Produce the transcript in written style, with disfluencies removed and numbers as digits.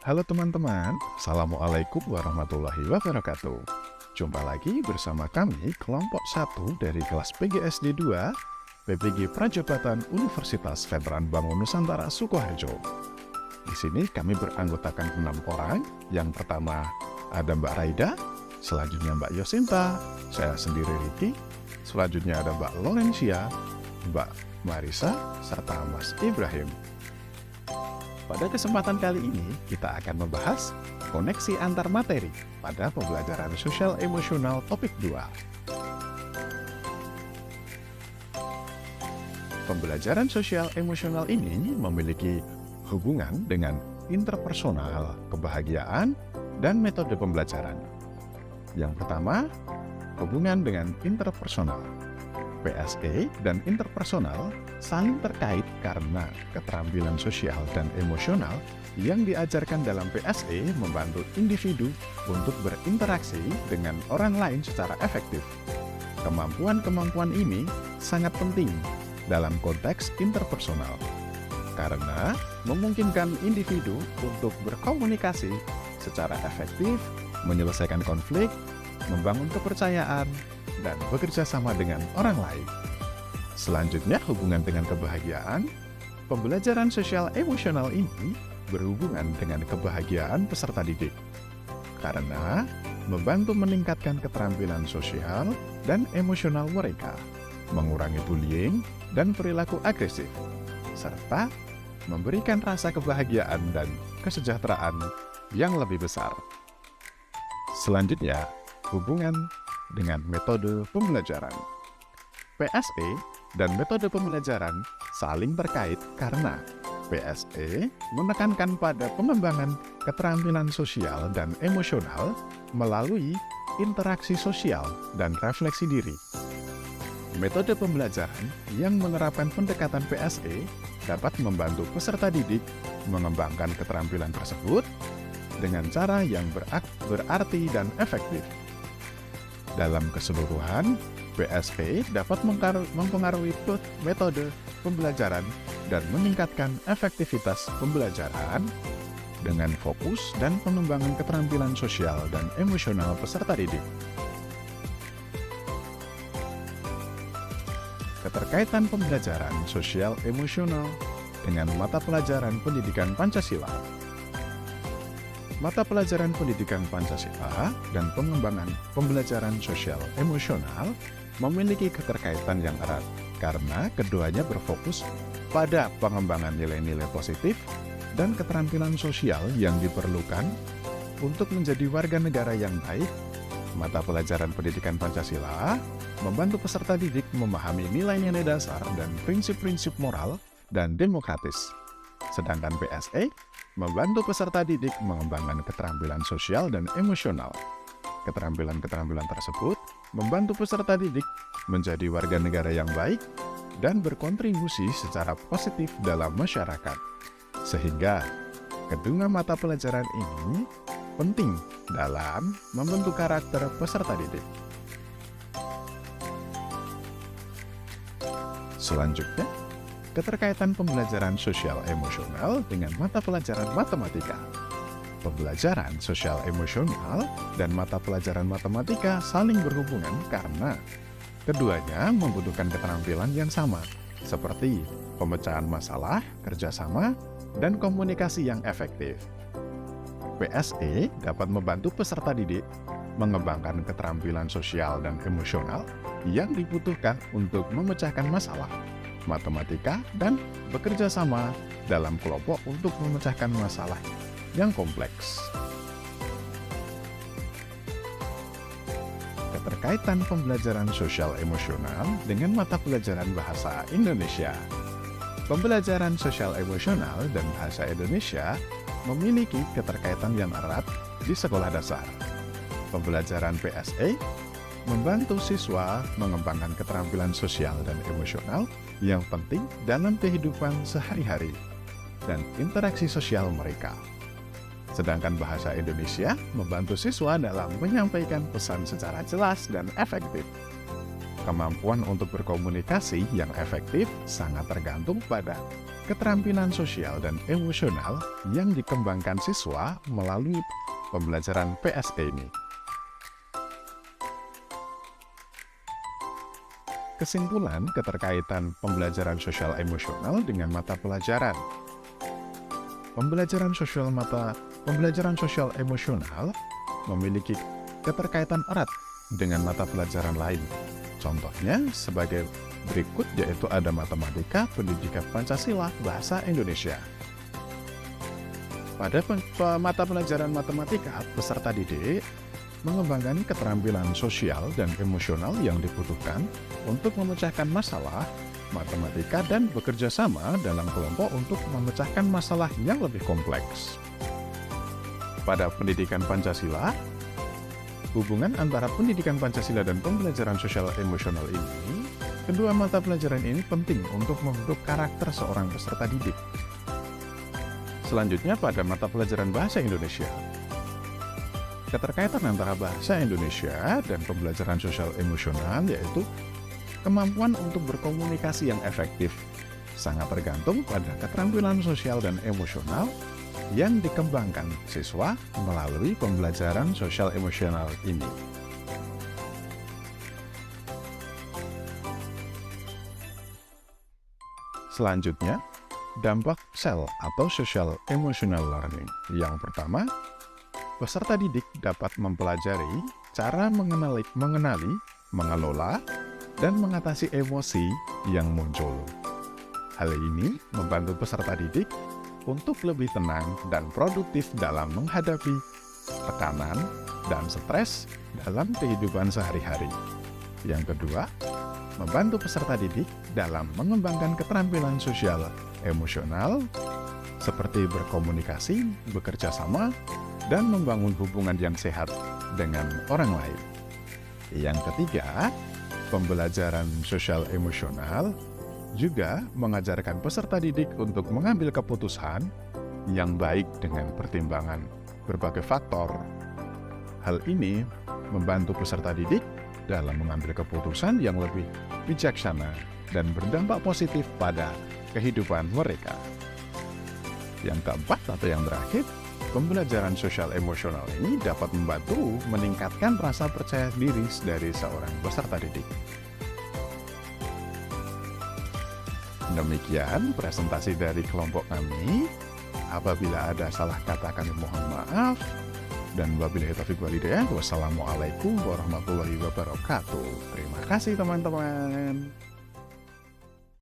Halo teman-teman, Assalamualaikum warahmatullahi wabarakatuh. Jumpa lagi bersama kami kelompok 1 dari kelas PGSD 2 PPG Prajabatan Universitas Veteran Bangun Nusantara Sukoharjo. Di sini kami beranggotakan 6 orang. Yang pertama ada Mbak Raida, selanjutnya Mbak Yosinta, saya sendiri Riki, selanjutnya ada Mbak Lorencia, Mbak Marisa, serta Mas Ibrahim. Pada kesempatan kali ini, kita akan membahas koneksi antar materi pada pembelajaran sosial emosional topik 2. Pembelajaran sosial emosional ini memiliki hubungan dengan interpersonal, kebahagiaan, dan metode pembelajaran. Yang pertama, hubungan dengan interpersonal. PSE dan interpersonal saling terkait karena keterampilan sosial dan emosional yang diajarkan dalam PSE membantu individu untuk berinteraksi dengan orang lain secara efektif. Kemampuan-kemampuan ini sangat penting dalam konteks interpersonal karena memungkinkan individu untuk berkomunikasi secara efektif, menyelesaikan konflik, membangun kepercayaan, dan bekerja sama dengan orang lain. Selanjutnya, hubungan dengan kebahagiaan. Pembelajaran sosial emosional ini berhubungan dengan kebahagiaan peserta didik karena membantu meningkatkan keterampilan sosial dan emosional mereka, mengurangi bullying dan perilaku agresif, serta memberikan rasa kebahagiaan dan kesejahteraan yang lebih besar. Selanjutnya, hubungan dengan metode pembelajaran. PSE dan metode pembelajaran saling terkait karena PSE menekankan pada pengembangan keterampilan sosial dan emosional melalui interaksi sosial dan refleksi diri. Metode pembelajaran yang menerapkan pendekatan PSE dapat membantu peserta didik mengembangkan keterampilan tersebut dengan cara yang berarti dan efektif. Dalam keseluruhan, PSE dapat mempengaruhi metode pembelajaran dan meningkatkan efektivitas pembelajaran dengan fokus dan pengembangan keterampilan sosial dan emosional peserta didik. Keterkaitan pembelajaran sosial emosional dengan mata pelajaran pendidikan Pancasila. Mata pelajaran pendidikan Pancasila dan pengembangan pembelajaran sosial emosional memiliki keterkaitan yang erat karena keduanya berfokus pada pengembangan nilai-nilai positif dan keterampilan sosial yang diperlukan untuk menjadi warga negara yang baik. Mata pelajaran pendidikan Pancasila membantu peserta didik memahami nilai-nilai dasar dan prinsip-prinsip moral dan demokratis. Sedangkan PSE membantu peserta didik mengembangkan keterampilan sosial dan emosional. Keterampilan-keterampilan tersebut membantu peserta didik menjadi warga negara yang baik dan berkontribusi secara positif dalam masyarakat. Sehingga kedua mata pelajaran ini penting dalam membentuk karakter peserta didik. Selanjutnya, keterkaitan pembelajaran sosial emosional dengan mata pelajaran matematika. Pembelajaran sosial emosional dan mata pelajaran matematika saling berhubungan karena keduanya membutuhkan keterampilan yang sama, seperti pemecahan masalah, kerjasama, dan komunikasi yang efektif. PSE dapat membantu peserta didik mengembangkan keterampilan sosial dan emosional yang dibutuhkan untuk memecahkan masalah matematika dan bekerja sama dalam kelompok untuk memecahkan masalah yang kompleks. Keterkaitan pembelajaran sosial emosional dengan mata pelajaran bahasa Indonesia. Pembelajaran sosial emosional dan bahasa Indonesia memiliki keterkaitan yang erat di sekolah dasar. Pembelajaran PSE membantu siswa mengembangkan keterampilan sosial dan emosional yang penting dalam kehidupan sehari-hari dan interaksi sosial mereka. Sedangkan bahasa Indonesia membantu siswa dalam menyampaikan pesan secara jelas dan efektif. Kemampuan untuk berkomunikasi yang efektif sangat tergantung pada keterampilan sosial dan emosional yang dikembangkan siswa melalui pembelajaran PSE ini. Kesimpulan keterkaitan pembelajaran sosial emosional dengan mata pelajaran. Pembelajaran sosial emosional memiliki keterkaitan erat dengan mata pelajaran lain. Contohnya sebagai berikut, yaitu ada matematika, pendidikan Pancasila, bahasa Indonesia. Pada mata pelajaran matematika, peserta didik mengembangkan keterampilan sosial dan emosional yang dibutuhkan untuk memecahkan masalah matematika dan bekerja sama dalam kelompok untuk memecahkan masalah yang lebih kompleks. Pada pendidikan Pancasila, hubungan antara pendidikan Pancasila dan pembelajaran sosial emosional ini, kedua mata pelajaran ini penting untuk membentuk karakter seorang peserta didik. Selanjutnya pada mata pelajaran bahasa Indonesia, keterkaitan antara bahasa Indonesia dan pembelajaran sosial emosional yaitu kemampuan untuk berkomunikasi yang efektif sangat tergantung pada keterampilan sosial dan emosional yang dikembangkan siswa melalui pembelajaran sosial emosional ini. Selanjutnya, dampak SEL atau Social Emotional Learning. Yang pertama, peserta didik dapat mempelajari cara mengenali, mengelola, dan mengatasi emosi yang muncul. Hal ini membantu peserta didik untuk lebih tenang dan produktif dalam menghadapi tekanan dan stres dalam kehidupan sehari-hari. Yang kedua, membantu peserta didik dalam mengembangkan keterampilan sosial emosional seperti berkomunikasi, bekerja sama, dan membangun hubungan yang sehat dengan orang lain. Yang ketiga, pembelajaran sosial emosional juga mengajarkan peserta didik untuk mengambil keputusan yang baik dengan pertimbangan berbagai faktor. Hal ini membantu peserta didik dalam mengambil keputusan yang lebih bijaksana dan berdampak positif pada kehidupan mereka. Yang keempat atau yang terakhir, pembelajaran sosial emosional ini dapat membantu meningkatkan rasa percaya diri dari seorang peserta didik. Demikian presentasi dari kelompok kami. Apabila ada salah kata kami mohon maaf. Dan wabillahi taufiq wal hidayah. Wassalamualaikum warahmatullahi wabarakatuh. Terima kasih teman-teman.